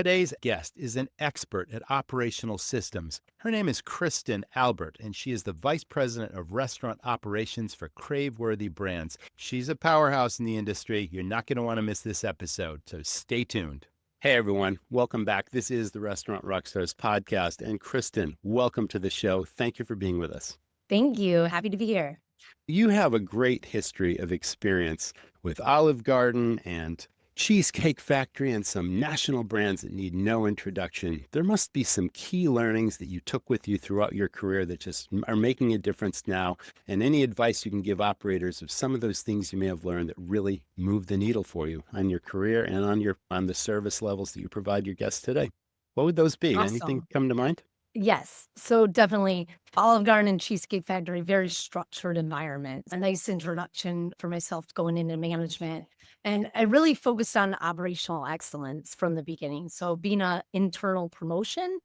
Today's guest is an expert at operational systems. Her name is Kristin Albert, and she is the Vice President of Restaurant Operations for Craveworthy Brands. She's a powerhouse in the industry. You're not going to want to miss this episode, so stay tuned. Hey, everyone. Welcome back. This is the Restaurant Rockstars podcast. And Kristin, welcome to the show. Thank you for being with us. Thank you. Happy to be here. You have a great history of experience with Olive Garden and Cheesecake Factory and some national brands that need no introduction. There must be some key learnings that you took with you throughout your career that just are making a difference now. And any advice you can give operators of some of those things you may have learned that really move the needle for you on your career and on the service levels that you provide your guests today. What would those be? Anything Awesome. come to mind? Yes. So definitely Olive Garden and Cheesecake Factory, very structured environment. A nice introduction for myself going into management. And I really focused on operational excellence from the beginning. So being an internal promotion,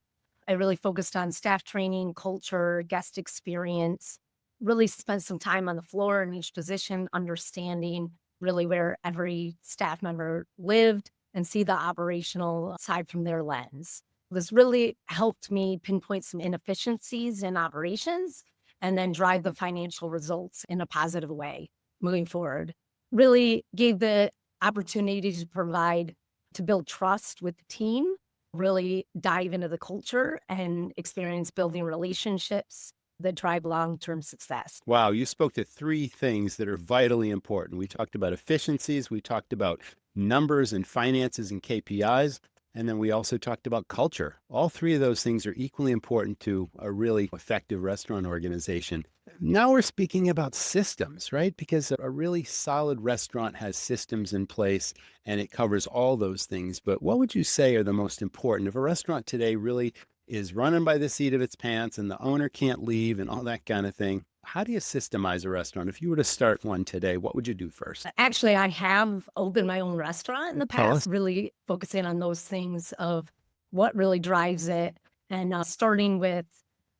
I really focused on staff training, culture, guest experience, really spent some time on the floor in each position, understanding really where every staff member lived and see the operational side from their lens. This really helped me pinpoint some inefficiencies in operations and then drive the financial results in a positive way moving forward. Really gave the opportunity to build trust with the team, really dive into the culture and experience building relationships that drive long-term success. Wow, you spoke to three things that are vitally important. We talked about efficiencies, we talked about numbers and finances and KPIs, and then we also talked about culture. All three of those things are equally important to a really effective restaurant organization. Now we're speaking about systems, right? Because a really solid restaurant has systems in place and it covers all those things. But what would you say are the most important? If a restaurant today really is running by the seat of its pants and the owner can't leave and all that kind of thing, how do you systemize a restaurant? If you were to start one today, what would you do first? Actually, I have opened my own restaurant in the Tell us. past, really focusing on those things of what really drives it and starting with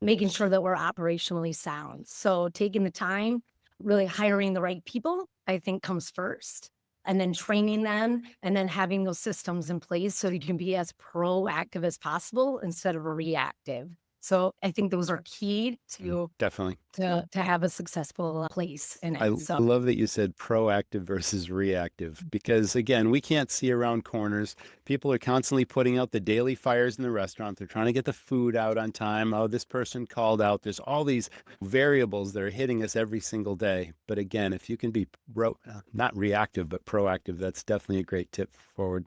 making sure that we're operationally sound. So taking the time, really hiring the right people, I think comes first, and then training them and then having those systems in place so you can be as proactive as possible instead of a reactive. So I think those are key to Definitely. have a successful place in I it. So love that you said proactive versus reactive because, again, we can't see around corners. People are constantly putting out the daily fires in the restaurant. They're trying to get the food out on time. Oh, this person called out. There's all these variables that are hitting us every single day. But again, if you can be not reactive, but proactive, that's definitely a great tip forward.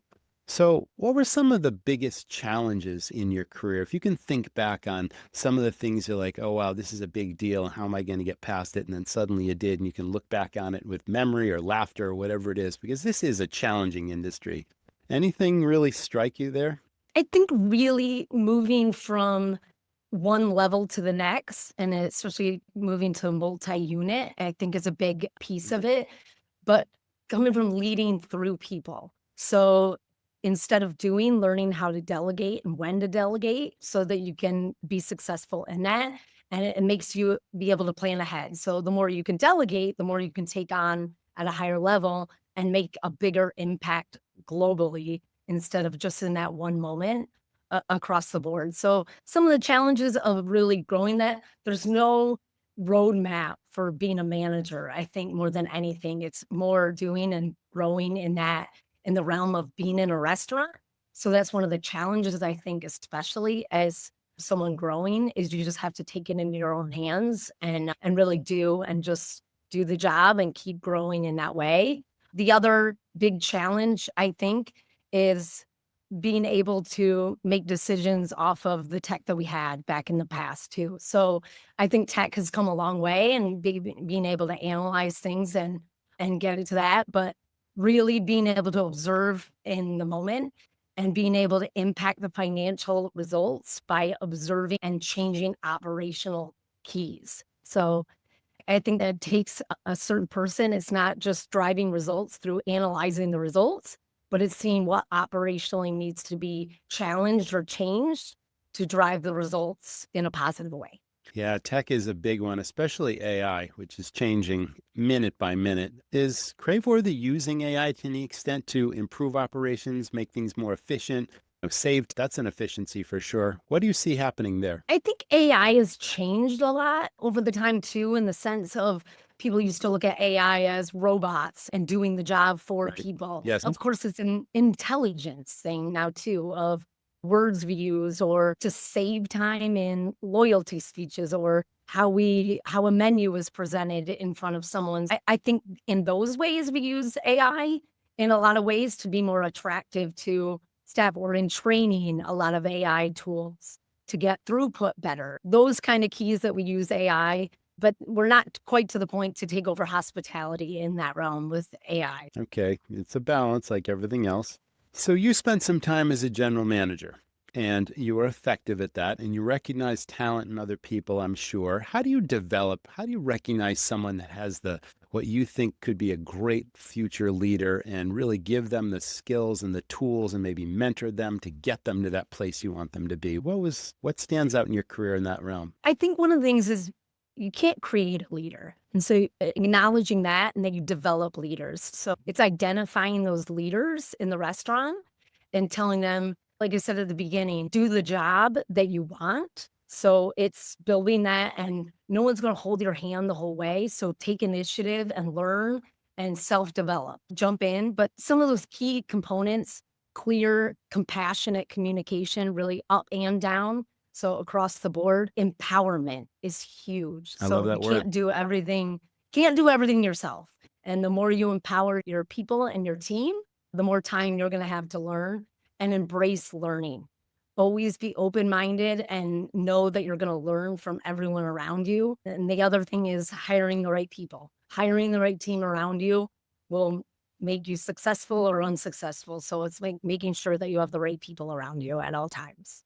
So, what were some of the biggest challenges in your career? If you can think back on some of the things you're like, oh, wow, this is a big deal. How am I going to get past it? And then suddenly you did, and you can look back on it with memory or laughter or whatever it is, because this is a challenging industry. Anything really strike you there? I think really moving from one level to the next, and especially moving to multi-unit, I think is a big piece of it. But coming from leading through people. So instead of learning how to delegate and when to delegate so that you can be successful in that. And it makes you be able to plan ahead. So the more you can delegate, the more you can take on at a higher level and make a bigger impact globally instead of just in that one moment across the board. So some of the challenges of really growing that, there's no roadmap for being a manager. I think more than anything, it's more doing and growing in the realm of being in a restaurant. So that's one of the challenges, I think, especially as someone growing, is you just have to take it into your own hands and really just do the job and keep growing in that way. The other big challenge, I think, is being able to make decisions off of the tech that we had back in the past too. So I think tech has come a long way and being able to analyze things and get into that, but really being able to observe in the moment and being able to impact the financial results by observing and changing operational keys. So I think that takes a certain person. It's not just driving results through analyzing the results, but it's seeing what operationally needs to be challenged or changed to drive the results in a positive way. Yeah, tech is a big one, especially AI, which is changing minute by minute. Is Craveworthy using AI to any extent to improve operations, make things more efficient, Saved, that's an efficiency for sure. What do you see happening there? I think AI has changed a lot over the time too, in the sense of people used to look at AI as robots and doing the job for Right. people. Yes. Of course, it's an intelligence thing now too of words we use or to save time in loyalty speeches or how a menu is presented in front of someone. I think in those ways we use AI in a lot of ways to be more attractive to staff or in training a lot of AI tools to get throughput better. Those kind of keys that we use AI, but we're not quite to the point to take over hospitality in that realm with AI. Okay. It's a balance like everything else. So you spent some time as a general manager and you were effective at that and you recognize talent in other people, I'm sure. How do you recognize someone that has what you think could be a great future leader and really give them the skills and the tools and maybe mentor them to get them to that place you want them to be? What stands out in your career in that realm? I think one of the things is you can't create a leader. And so acknowledging that and then you develop leaders. So it's identifying those leaders in the restaurant and telling them, like I said at the beginning, do the job that you want. So it's building that and no one's going to hold your hand the whole way. So take initiative and learn and self-develop, jump in. But some of those key components, clear, compassionate communication, really up and down. So across the board, empowerment is huge. I love So you that word. can't do everything yourself. And the more you empower your people and your team, the more time you're going to have to learn and embrace learning. Always be open-minded and know that you're going to learn from everyone around you. And the other thing is hiring the right people. Hiring the right team around you will make you successful or unsuccessful. So it's like making sure that you have the right people around you at all times.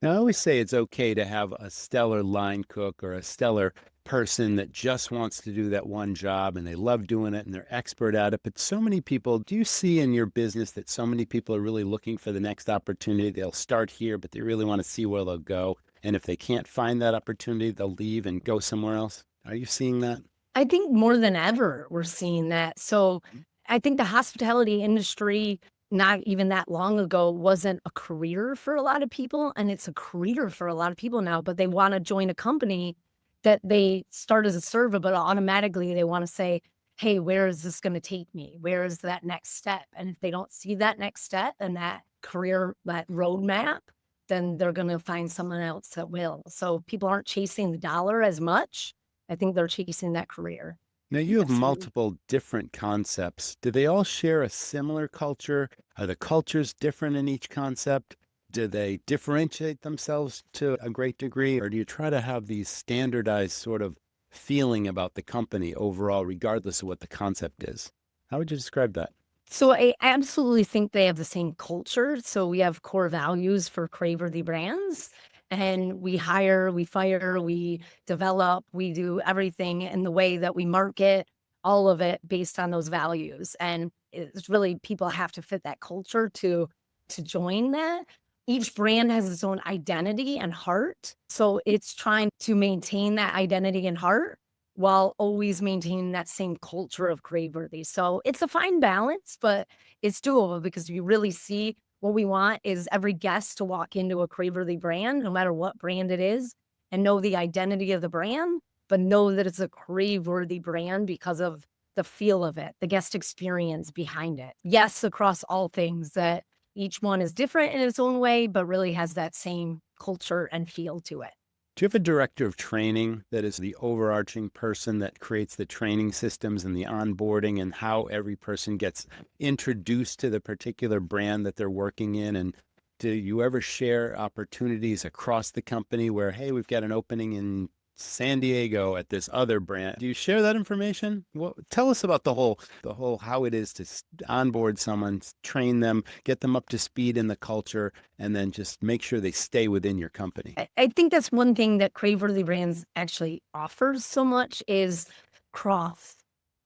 Now, I always say it's okay to have a stellar line cook or a stellar person that just wants to do that one job and they love doing it and they're expert at it. But so many people, do you see in your business that so many people are really looking for the next opportunity? They'll start here, but they really want to see where they'll go. And if they can't find that opportunity, they'll leave and go somewhere else. Are you seeing that? I think more than ever, we're seeing that. So I think the hospitality industry, not even that long ago, wasn't a career for a lot of people. And it's a career for a lot of people now, but they want to join a company that they start as a server, but automatically they want to say, hey, where is this going to take me? Where is that next step? And if they don't see that next step and that career, that roadmap, then they're going to find someone else that will. So people aren't chasing the dollar as much. I think they're chasing that career. Now, you have Definitely. multiple different concepts. Do they all share a similar culture? Are the cultures different in each concept? Do they differentiate themselves to a great degree? Or do you try to have these standardized sort of feeling about the company overall, regardless of what the concept is? How would you describe that? So I absolutely think they have the same culture. So we have core values for Craveworthy Brands, and we hire, we fire, we develop, we do everything in the way that we market, all of it based on those values. And it's really people have to fit that culture to join that. Each brand has its own identity and heart. So it's trying to maintain that identity and heart while always maintaining that same culture of Craveworthy. So it's a fine balance, but it's doable because you really see what we want is every guest to walk into a Craveworthy brand, no matter what brand it is, and know the identity of the brand, but know that it's a Craveworthy brand because of the feel of it, the guest experience behind it. Yes, across all things that each one is different in its own way, but really has that same culture and feel to it. Do you have a director of training that is the overarching person that creates the training systems and the onboarding and how every person gets introduced to the particular brand that they're working in? And do you ever share opportunities across the company where, hey, we've got an opening in San Diego at this other brand? Do you share that information? Well, tell us about the whole how it is to onboard someone, train them, get them up to speed in the culture, and then just make sure they stay within your company. I think that's one thing that Craveworthy Brands actually offers so much is cross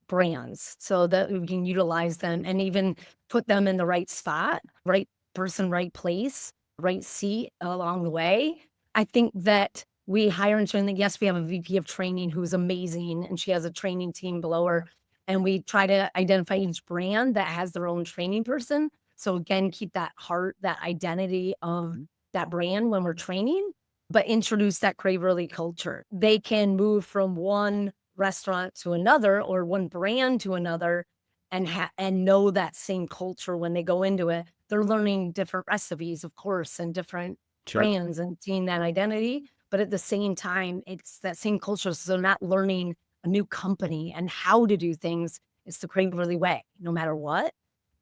brands so that we can utilize them and even put them in the right spot, right person, right place, right seat along the way. I think that we hire and train that, yes, we have a VP of training who's amazing and she has a training team below her. And we try to identify each brand that has their own training person, So again, keep that heart, that identity of that brand when we're training, but introduce that Craveworthy culture. They can move from one restaurant to another or one brand to another and know that same culture when they go into it. They're learning different recipes, of course, and different Sure. brands and seeing that identity. But at the same time, it's that same culture. So they're not learning a new company and how to do things. It's the Craveworthy way, no matter what.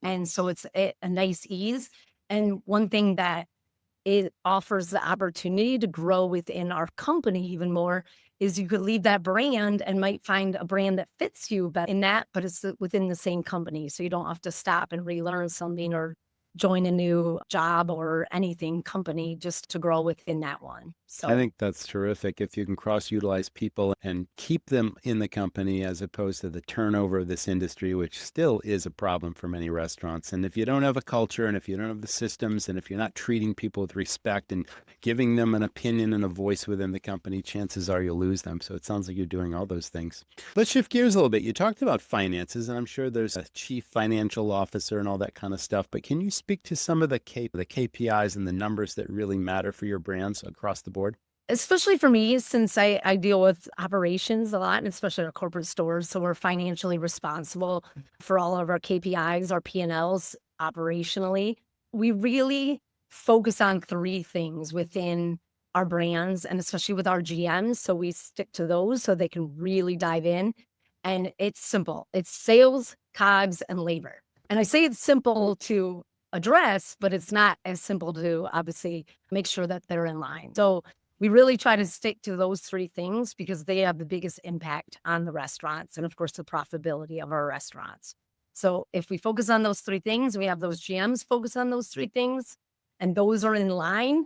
And so it's a nice ease. And one thing that it offers the opportunity to grow within our company even more is you could leave that brand and might find a brand that fits you better in that, but it's within the same company. So you don't have to stop and relearn something or join a new job or anything company just to grow within that one. I So think that's terrific if you can cross utilize people and keep them in the company as opposed to the turnover of this industry, which still is a problem for many restaurants. And if you don't have a culture and if you don't have the systems and if you're not treating people with respect and giving them an opinion and a voice within the company, chances are you'll lose them. So it sounds like you're doing all those things. Let's shift gears a little bit. You talked about finances, and I'm sure there's a chief financial officer and all that kind of stuff, but can you speak to some of the KPIs and the numbers that really matter for your brands across the board? especially for me, since I deal with operations a lot, and especially our corporate stores, so we're financially responsible for all of our KPIs, our P&Ls operationally. We really focus on 3 things within our brands and especially with our GMs, so we stick to those so they can really dive in, and it's simple. It's sales, COGS, and labor. And I say it's simple to address, but it's not as simple to obviously make sure that they're in line. So we really try to stick to those 3 things because they have the biggest impact on the restaurants and, of course, the profitability of our restaurants. So if we focus on those 3 things, we have those GMs focus on those 3 things, and those are in line,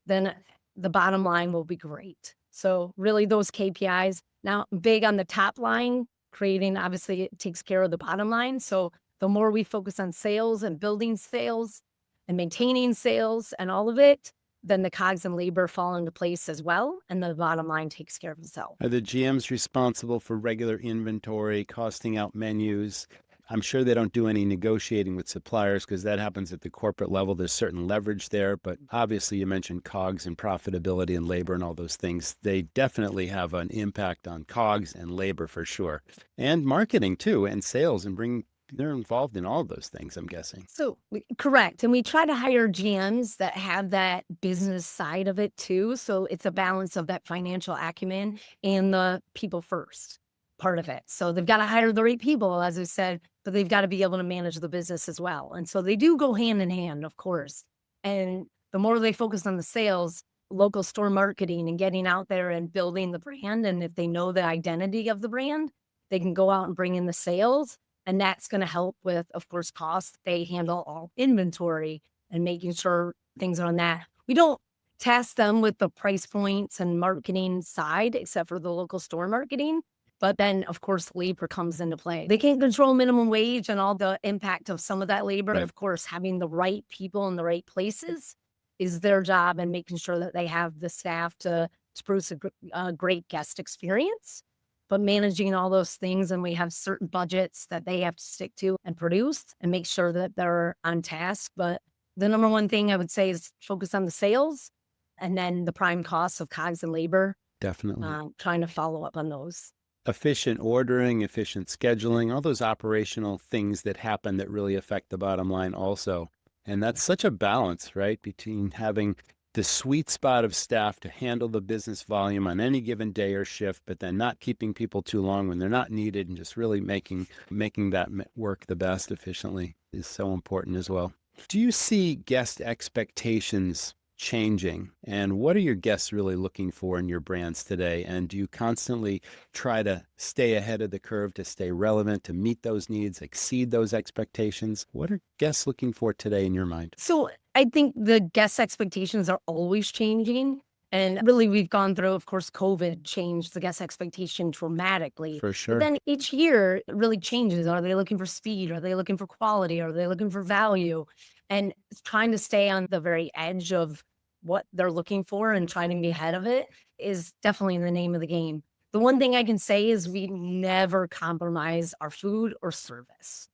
then the bottom line will be great. So really those KPIs. Now, big on the top line, creating obviously it takes care of the bottom line. So the more we focus on sales and building sales and maintaining sales and all of it, then the COGS and labor fall into place as well, and the bottom line takes care of itself. Are the GMs responsible for regular inventory, costing out menus? I'm sure they don't do any negotiating with suppliers because that happens at the corporate level. There's certain leverage there, but obviously you mentioned COGS and profitability and labor and all those things. They definitely have an impact on COGS and labor for sure, and marketing too, and sales, and they're involved in all of those things, I'm guessing. So correct. And we try to hire GMs that have that business side of it too. So it's a balance of that financial acumen and the people first part of it. So they've got to hire the right people, as I said, but they've got to be able to manage the business as well. And so they do go hand in hand, of course. And the more they focus on the sales, local store marketing and getting out there and building the brand. And if they know the identity of the brand, they can go out and bring in the sales, and that's going to help with, of course, costs. They handle all inventory and making sure things are on that. We don't task them with the price points and marketing side, except for the local store marketing. But then, of course, labor comes into play. They can't control minimum wage and all the impact of some of that labor. But Right. of course, having the right people in the right places is their job, and making sure that they have the staff to produce a great guest experience, but managing all those things. And we have certain budgets that they have to stick to and produce and make sure that they're on task. But the number one thing I would say is focus on the sales and then the prime costs of COGS and labor, Definitely. trying to follow up on those. Efficient ordering, efficient scheduling, all those operational things that happen that really affect the bottom line also. And that's such a balance, right? Between having the sweet spot of staff to handle the business volume on any given day or shift, but then not keeping people too long when they're not needed and just really making that work the best efficiently is so important as well. Do you see guest expectations changing? And what are your guests really looking for in your brands today? And do you constantly try to stay ahead of the curve, to stay relevant, to meet those needs, exceed those expectations? What are guests looking for today in your mind? So I think the guest expectations are always changing. And really, we've gone through, of course, COVID changed the guest expectation dramatically. For But sure. then each year it really changes. Are they looking for speed? Are they looking for quality? Are they looking for value? And it's trying to stay on the very edge of what they're looking for and trying to be ahead of it is definitely the name of the game. The one thing I can say is we never compromise our food or service.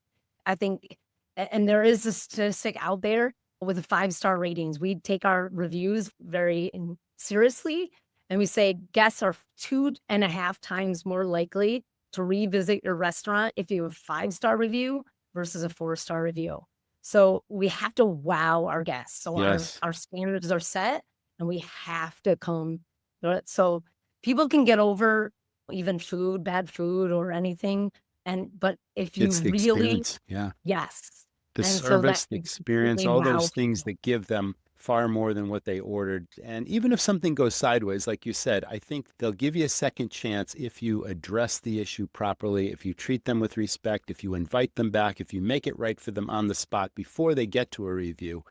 I think And there is a statistic out there with the 5-star ratings. We take our reviews very seriously, and we say guests are 2.5 times more likely to revisit your restaurant if you have a 5-star review versus a 4-star review. So we have to wow our guests. So Yes. our standards are set, and we have to come. So people can get over even bad food or anything. But if you It's the really, experience. Yeah. yes. The And so that service, the you experience, really all wow those things people. that give them far more than what they ordered. And even if something goes sideways, like you said, I think they'll give you a second chance if you address the issue properly, if you treat them with respect, if you invite them back, if you make it right for them on the spot before they get to a review.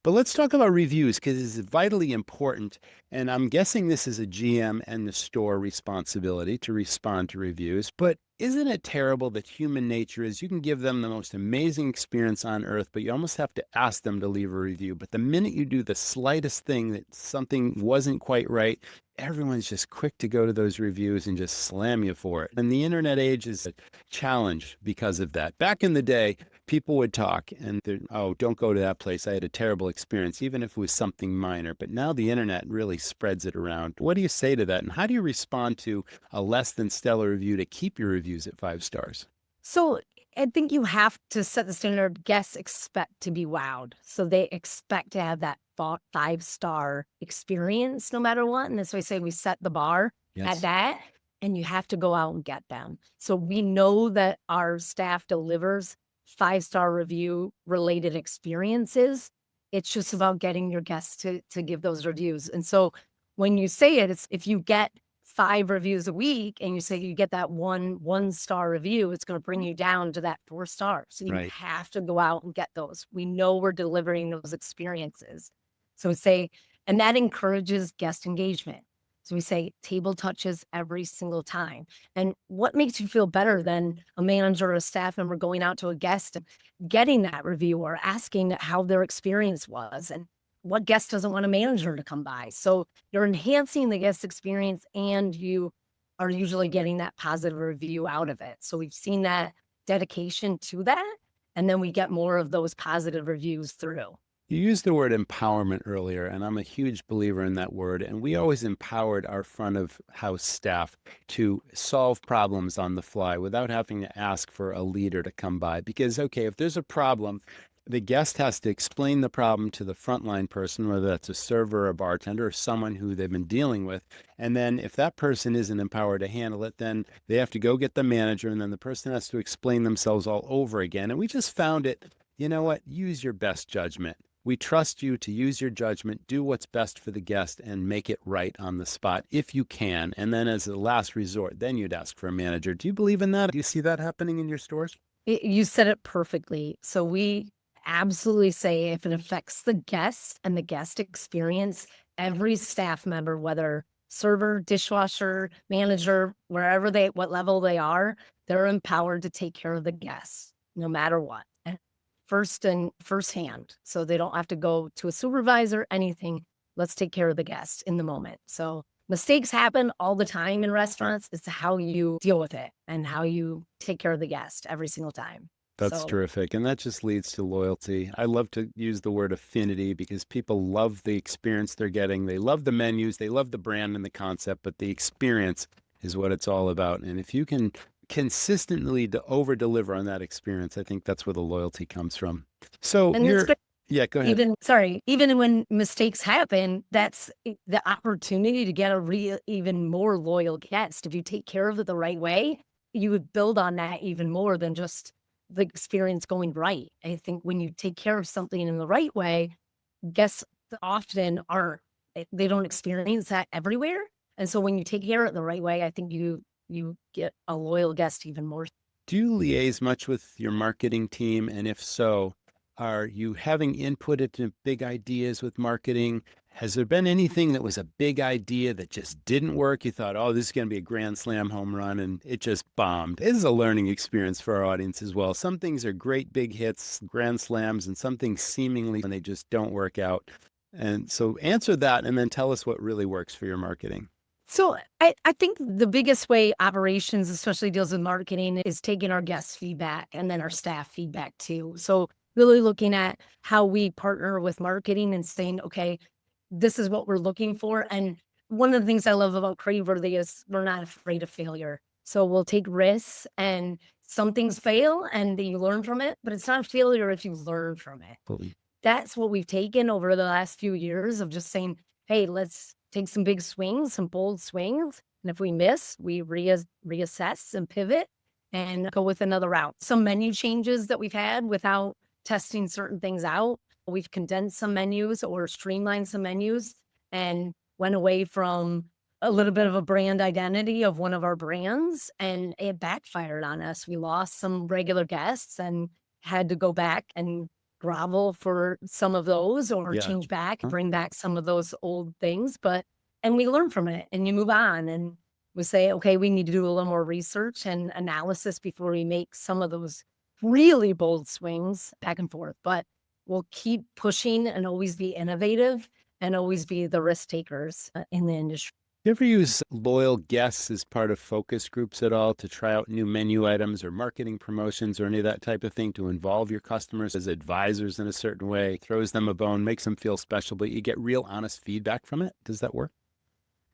But let's talk about reviews because it's vitally important. And I'm guessing this is a GM and the store responsibility to respond to reviews. But isn't it terrible that human nature is you can give them the most amazing experience on earth, but you almost have to ask them to leave a review. But the minute you do the slightest thing that something wasn't quite right, everyone's just quick to go to those reviews and just slam you for it. And the internet age is a challenge because of that. Back in the day, people would talk and oh, don't go to that place. I had a terrible experience, even if it was something minor. But now the internet really spreads it around. What do you say to that? And how do you respond to a less than stellar review to keep your reviews at 5 stars? So I think you have to set the standard. Guests expect to be wowed. So they expect to have that 5-star experience no matter what. And that's why I say we set the bar at Yes. that, and you have to go out and get them. So we know that our staff delivers 5-star review related experiences. It's just about getting your guests to give those reviews. And so when you say it, it's if you get 5 reviews a week and you say you get that 1-star review, it's going to bring you down to that 4 stars. So you Right. have to go out and get those. We know we're delivering those experiences. So we say, and that encourages guest engagement. So we say table touches every single time. And what makes you feel better than a manager or a staff member going out to a guest and getting that review or asking how their experience was? And what guest doesn't want a manager to come by? So you're enhancing the guest experience and you are usually getting that positive review out of it. So we've seen that dedication to that. And then we get more of those positive reviews through. You used the word empowerment earlier, and I'm a huge believer in that word. And we always empowered our front of house staff to solve problems on the fly without having to ask for a leader to come by. Because, okay, if there's a problem, the guest has to explain the problem to the frontline person, whether that's a server or a bartender or someone who they've been dealing with. And then if that person isn't empowered to handle it, then they have to go get the manager, and then the person has to explain themselves all over again. And we just found it, you know what? Use your best judgment. We trust you to use your judgment, do what's best for the guest, and make it right on the spot if you can. And then as a last resort, then you'd ask for a manager. Do you believe in that? Do you see that happening in your stores? You said it perfectly. So we absolutely say if it affects the guests and the guest experience, every staff member, whether server, dishwasher, manager, what level they are, they're empowered to take care of the guests no matter what. Firsthand. So they don't have to go to a supervisor, anything. Let's take care of the guests in the moment. So mistakes happen all the time in restaurants. It's how you deal with it and how you take care of the guest every single time. That's So, terrific. And that just leads to loyalty. I love to use the word affinity because people love the experience they're getting. They love the menus, they love the brand and the concept, but the experience is what it's all about. And if you can consistently over deliver on that experience, I think that's where the loyalty comes from. So and it's good. yeah, go ahead. Even when mistakes happen, that's the opportunity to get a even more loyal guest. If you take care of it the right way, you would build on that even more than just the experience going right. I think when you take care of something in the right way, guests often they don't experience that everywhere. And so when you take care of it the right way, I think you get a loyal guest even more. Do you liaise much with your marketing team? And if so, are you having input into big ideas with marketing? Has there been anything that was a big idea that just didn't work? You thought, oh, this is going to be a grand slam home run, and it just bombed. It is a learning experience for our audience as well. Some things are great big hits, grand slams, and some things seemingly when they just don't work out. And so answer that and then tell us what really works for your marketing. So I think the biggest way operations, especially deals with marketing, is taking our guest feedback and then our staff feedback too. So really looking at how we partner with marketing and saying, okay, this is what we're looking for. And one of the things I love about Craveworthy is we're not afraid of failure. So we'll take risks and some things fail and you learn from it, but it's not a failure if you learn from it. Fully. That's what we've taken over the last few years of just saying, hey, let's take some big swings, some bold swings. And if we miss, we reassess and pivot and go with another route. Some menu changes that we've had without testing certain things out. We've condensed some menus or streamlined some menus and went away from a little bit of a brand identity of one of our brands, and it backfired on us. We lost some regular guests and had to go back and grovel for some of those or Yeah. change back, Huh? bring back some of those old things. And we learn from it and you move on and we say, okay, we need to do a little more research and analysis before we make some of those really bold swings back and forth. But we'll keep pushing and always be innovative and always be the risk takers in the industry. You ever use loyal guests as part of focus groups at all to try out new menu items or marketing promotions or any of that type of thing to involve your customers as advisors in a certain way, throws them a bone, makes them feel special, but you get real honest feedback from it? Does that work?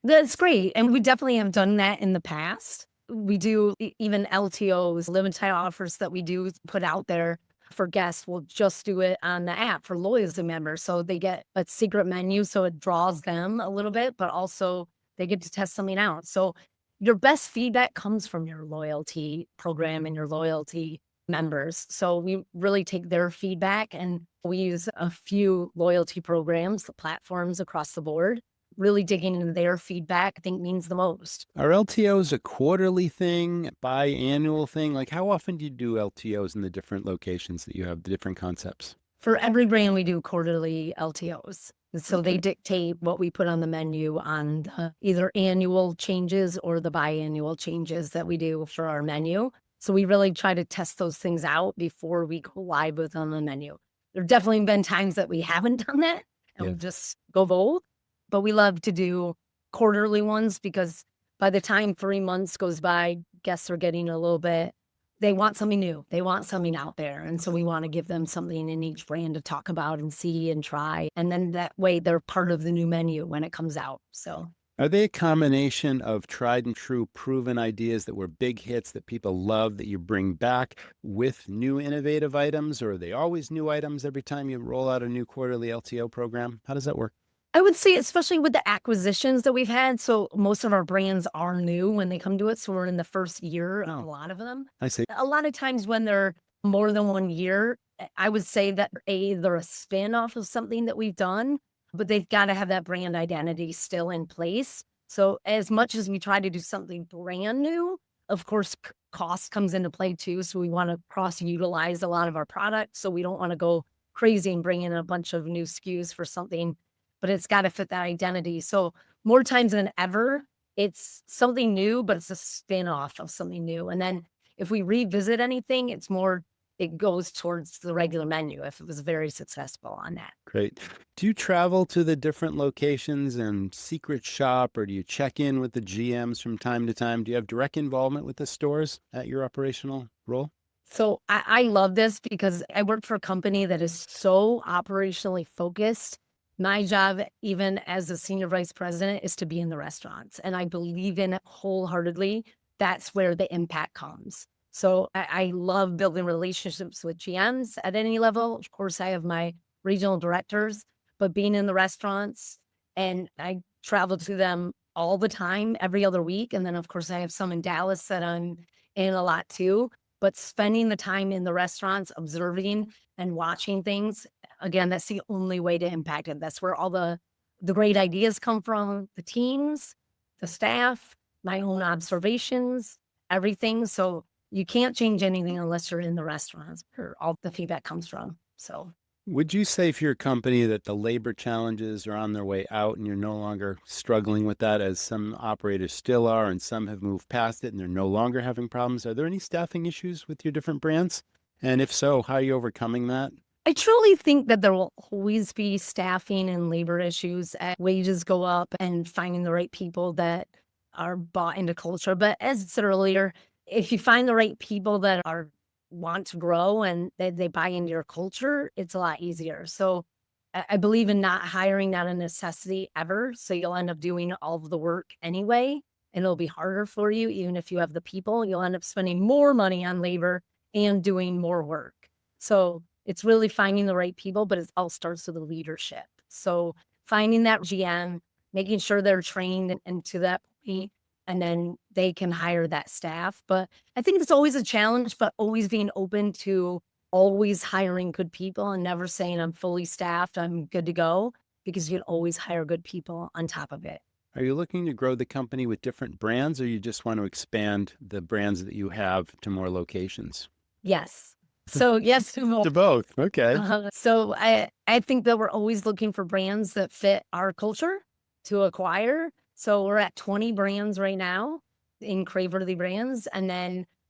That's great. And we definitely have done that in the past. We do even LTOs, limited time offers that we do put out there for guests. We'll just do it on the app for loyalty members. So they get a secret menu. So it draws them a little bit, but also they get to test something out. So your best feedback comes from your loyalty program and your loyalty members. So we really take their feedback and we use a few loyalty programs, platforms across the board. Really digging into their feedback, I think means the most. Are LTOs a quarterly thing, biannual thing? Like how often do you do LTOs in the different locations that you have, the different concepts? For every brand, we do quarterly LTOs. And so they dictate what we put on the menu on the either annual changes or the biannual changes that we do for our menu. So we really try to test those things out before we go live with on the menu. There have definitely been times that we haven't done that and Yeah. we just go bold, but we love to do quarterly ones because by the time 3 months goes by, guests are getting a little bit, they want something new. They want something out there. And so we want to give them something in each brand to talk about and see and try. And then that way they're part of the new menu when it comes out. So Are they a combination of tried and true proven ideas that were big hits that people love that you bring back with new innovative items, or are they always new items every time you roll out a new quarterly LTO program? How does that work? I would say, especially with the acquisitions that we've had, so most of our brands are new when they come to it. So we're in the first year of a lot of them. I see. A lot of times when they're more than 1 year, I would say that they're a spin-off of something that we've done, but they've got to have that brand identity still in place. So as much as we try to do something brand new, of course, cost comes into play too. So we want to cross-utilize a lot of our products. So we don't want to go crazy and bring in a bunch of new SKUs for something, but it's got to fit that identity. So more times than ever, it's something new, but it's a spin-off of something new. And then if we revisit anything, it's more, it goes towards the regular menu if it was very successful on that. Great. Do you travel to the different locations and secret shop, or do you check in with the GMs from time to time? Do you have direct involvement with the stores at your operational role? So I love this because I work for a company that is so operationally focused. My job, even as a senior vice president, is to be in the restaurants. And I believe in it wholeheartedly. That's where the impact comes. So I love building relationships with GMs at any level. Of course, I have my regional directors, but being in the restaurants and I travel to them all the time, every other week. And then, of course, I have some in Dallas that I'm in a lot too. But spending the time in the restaurants, observing and watching things, again, that's the only way to impact it. That's where all the great ideas come from, the teams, the staff, my own observations, everything. So you can't change anything unless you're in the restaurants where all the feedback comes from. So Would you say for your company that the labor challenges are on their way out and you're no longer struggling with that, as some operators still are and some have moved past it and they're no longer having problems? Are there any staffing issues with your different brands? And if so, how are you overcoming that? I truly think that there will always be staffing and labor issues as wages go up and finding the right people that are bought into culture. But as I said earlier, if you find the right people that are want to grow and they buy into your culture, it's a lot easier. So I believe in not hiring, not a necessity ever. So you'll end up doing all of the work anyway, and it'll be harder for you. Even if you have the people, you'll end up spending more money on labor and doing more work. So it's really finding the right people, but it all starts with the leadership. So finding that GM, making sure they're trained and to that point, and then they can hire that staff. But I think it's always a challenge, but always being open to always hiring good people and never saying I'm fully staffed, I'm good to go, because you can always hire good people on top of it. Are you looking to grow the company with different brands, or you just want to expand the brands that you have to more locations? Yes. So yes to both. To both. Okay. So I think that we're always looking for brands that fit our culture to acquire. So we're at 20 brands right now in Craveworthy Brands,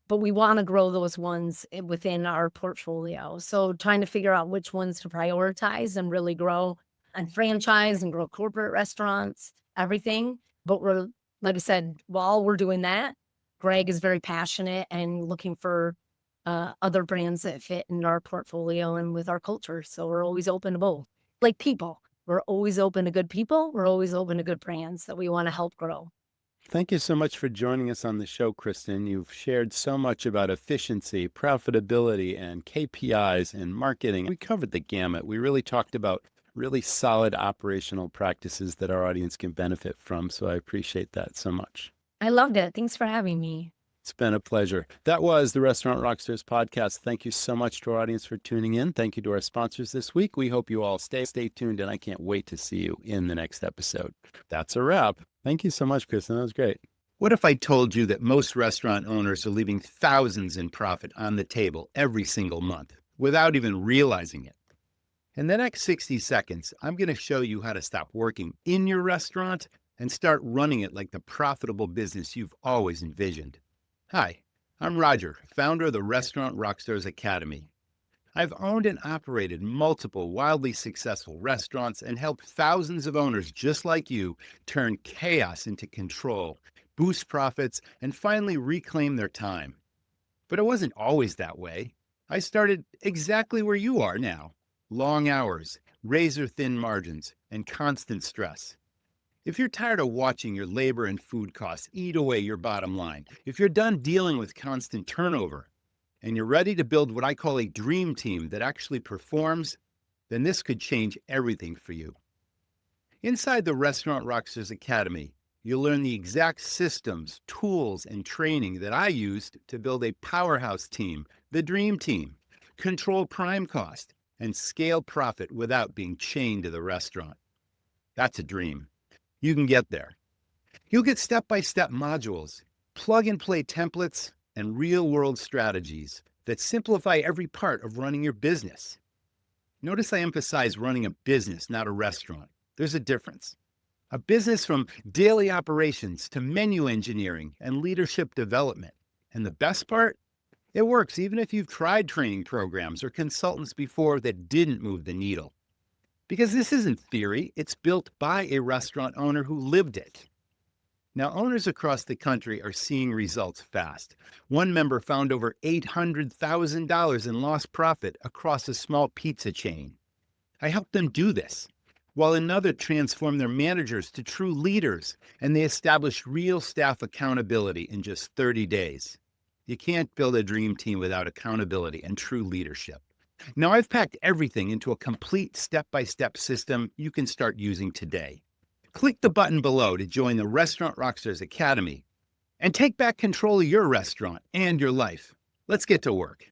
but we want to grow those ones within our portfolio. So trying to figure out which ones to prioritize and really grow and franchise and grow corporate restaurants, everything. But like I said, while we're doing that, Greg is very passionate and looking for other brands that fit in our portfolio and with our culture. So we're always open to both. Like people, we're always open to good people. We're always open to good brands that we want to help grow. Thank you so much for joining us on the show, Kristin. You've shared so much about efficiency, profitability, and KPIs and marketing. We covered the gamut. We really talked about really solid operational practices that our audience can benefit from. So I appreciate that so much. I loved it. Thanks for having me. It's been a pleasure. That was the Restaurant Rockstars podcast. Thank you so much to our audience for tuning in. Thank you to our sponsors this week. We hope you all stay tuned, and I can't wait to see you in the next episode. That's a wrap. Thank you so much, Kristin. That was great. What if I told you that most restaurant owners are leaving thousands in profit on the table every single month without even realizing it? In the next 60 seconds, I'm going to show you how to stop working in your restaurant and start running it like the profitable business you've always envisioned. Hi, I'm Roger, founder of the Restaurant Rockstars Academy. I've owned and operated multiple wildly successful restaurants and helped thousands of owners just like you turn chaos into control, boost profits, and finally reclaim their time. But it wasn't always that way. I started exactly where you are now. Long hours, razor-thin margins, and constant stress. If you're tired of watching your labor and food costs eat away your bottom line, if you're done dealing with constant turnover, and you're ready to build what I call a dream team that actually performs, then this could change everything for you. Inside the Restaurant Rockstars Academy, you'll learn the exact systems, tools, and training that I used to build a powerhouse team, the dream team, control prime cost, and scale profit without being chained to the restaurant. That's a dream. You can get there. You'll get step-by-step modules, plug-and-play templates, and real-world strategies that simplify every part of running your business. Notice I emphasize running a business, not a restaurant. There's a difference. A business from daily operations to menu engineering and leadership development. And the best part? It works even if you've tried training programs or consultants before that didn't move the needle. Because this isn't theory, it's built by a restaurant owner who lived it. Now, owners across the country are seeing results fast. One member found over $800,000 in lost profit across a small pizza chain. I helped them do this, while another transformed their managers to true leaders, and they established real staff accountability in just 30 days. You can't build a dream team without accountability and true leadership. Now, I've packed everything into a complete step-by-step system you can start using today. Click the button below to join the Restaurant Rockstars Academy and take back control of your restaurant and your life. Let's get to work.